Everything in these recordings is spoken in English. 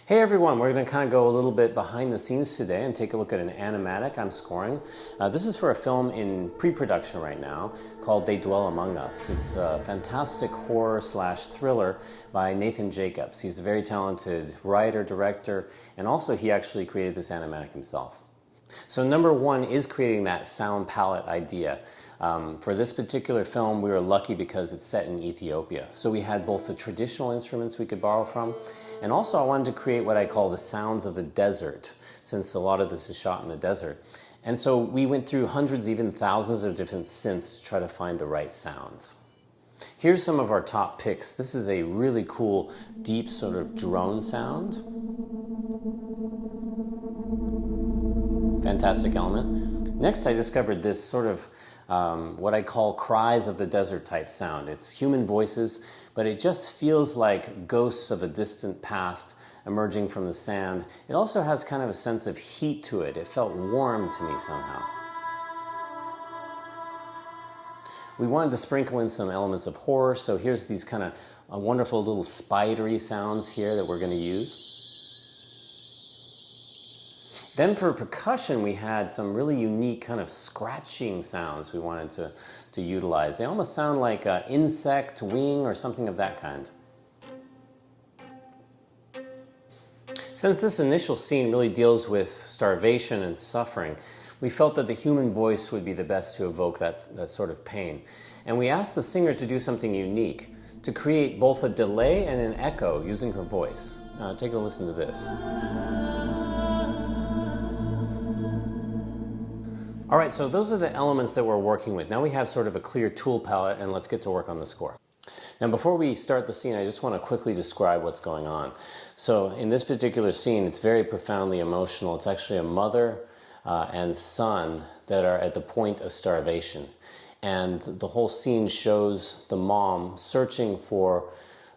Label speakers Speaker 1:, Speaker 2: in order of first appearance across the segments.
Speaker 1: Hey everyone, we're going to kind of go a little bit behind the scenes today and take a look at an animatic I'm scoring. This is for a film in pre-production right now called They Dwell Among Us. It's a fantastic horror/thriller by Nathan Jacobs. He's a very talented writer, director, and also he actually created this animatic himself. So number one is creating that sound palette idea. For this particular film, we were lucky because it's set in Ethiopia. So we had both the traditional instruments we could borrow from, and also I wanted to create what I call the sounds of the desert, since a lot of this is shot in the desert. And so we went through hundreds, even thousands of different synths to try to find the right sounds. Here's some of our top picks. This is a really cool, deep sort of drone sound. Fantastic element. Next, I discovered this sort of what I call cries of the desert type sound. It's human voices, but it just feels like ghosts of a distant past emerging from the sand. It also has kind of a sense of heat to it. It felt warm to me somehow. We wanted to sprinkle in some elements of horror, so here's these kind of wonderful little spidery sounds here that we're going to use. Then for percussion, we had some really unique kind of scratching sounds we wanted to utilize. They almost sound like an insect, wing, or something of that kind. Since this initial scene really deals with starvation and suffering, we felt that the human voice would be the best to evoke that sort of pain. And we asked the singer to do something unique, to create both a delay and an echo using her voice. Take a listen to this. All right, so those are the elements that we're working with. Now we have sort of a clear tool palette, and let's get to work on the score. Now before we start the scene, I just want to quickly describe what's going on. So in this particular scene, it's very profoundly emotional. It's actually a mother and son that are at the point of starvation. And the whole scene shows the mom searching for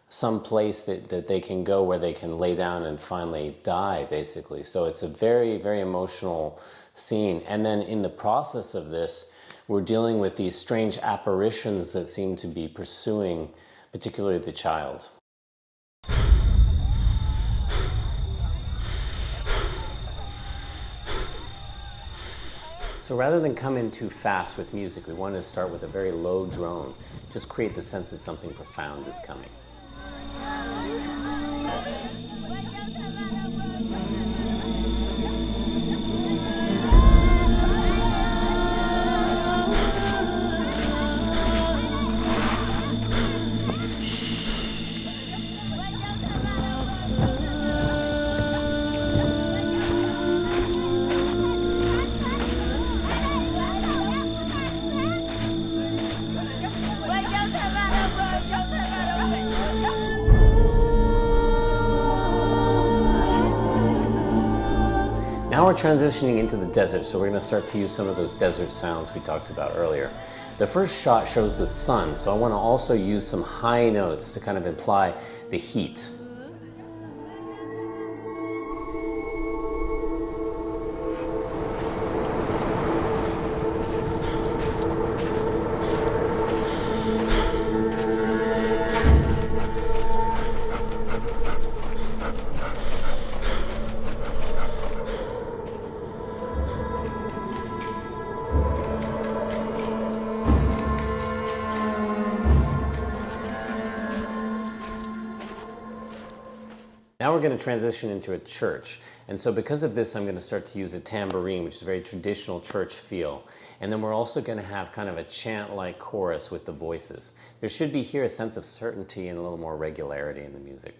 Speaker 1: some place that they can go where they can lay down and finally die, basically. So it's a very, very emotional scene. And then in the process of this, we're dealing with these strange apparitions that seem to be pursuing particularly the child. So rather than come in too fast with music, we wanted to start with a very low drone, just create the sense that something profound is coming. Now we're transitioning into the desert, so we're going to start to use some of those desert sounds we talked about earlier. The first shot shows the sun, so I want to also use some high notes to kind of imply the heat. Now we're going to transition into a church. And so because of this, I'm going to start to use a tambourine, which is a very traditional church feel. And then we're also going to have kind of a chant-like chorus with the voices. There should be here a sense of certainty and a little more regularity in the music.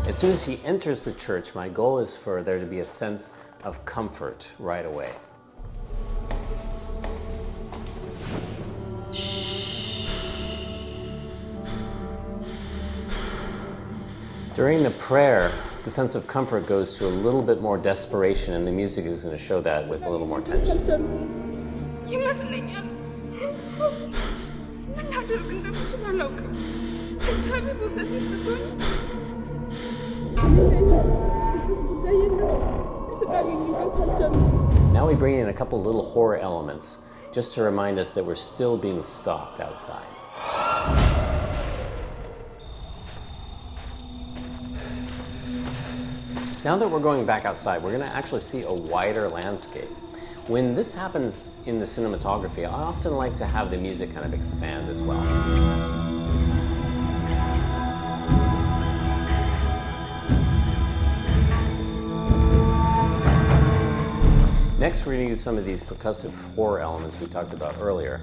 Speaker 1: As soon as he enters the church, my goal is for there to be a sense of comfort right away. During the prayer, the sense of comfort goes to a little bit more desperation, and the music is going to show that with a little more tension. Now we bring in a couple little horror elements. just to remind us that we're still being stalked outside. Now that we're going back outside, we're going to actually see a wider landscape. When this happens in the cinematography, I often like to have the music kind of expand as well. Next, we're going to use some of these percussive horror elements we talked about earlier.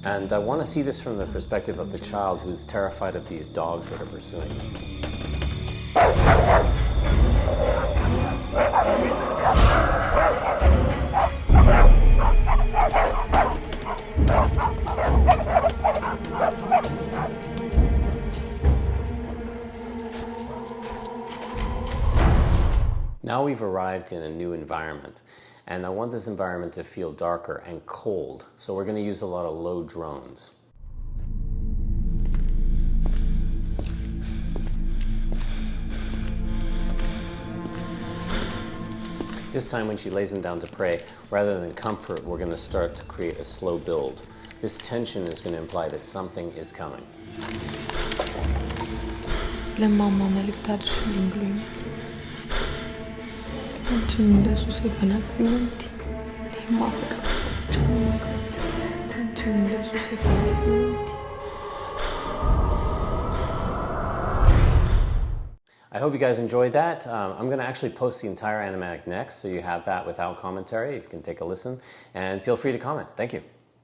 Speaker 1: And I want to see this from the perspective of the child who's terrified of these dogs that are pursuing them. Now we've arrived in a new environment, and I want this environment to feel darker and cold, so we're going to use a lot of low drones. This time when she lays him down to prey, rather than comfort, we're going to start to create a slow build. This tension is going to imply that something is coming. I hope you guys enjoyed that. I'm going to actually post the entire animatic next, so you have that without commentary. You can take a listen, and feel free to comment. Thank you.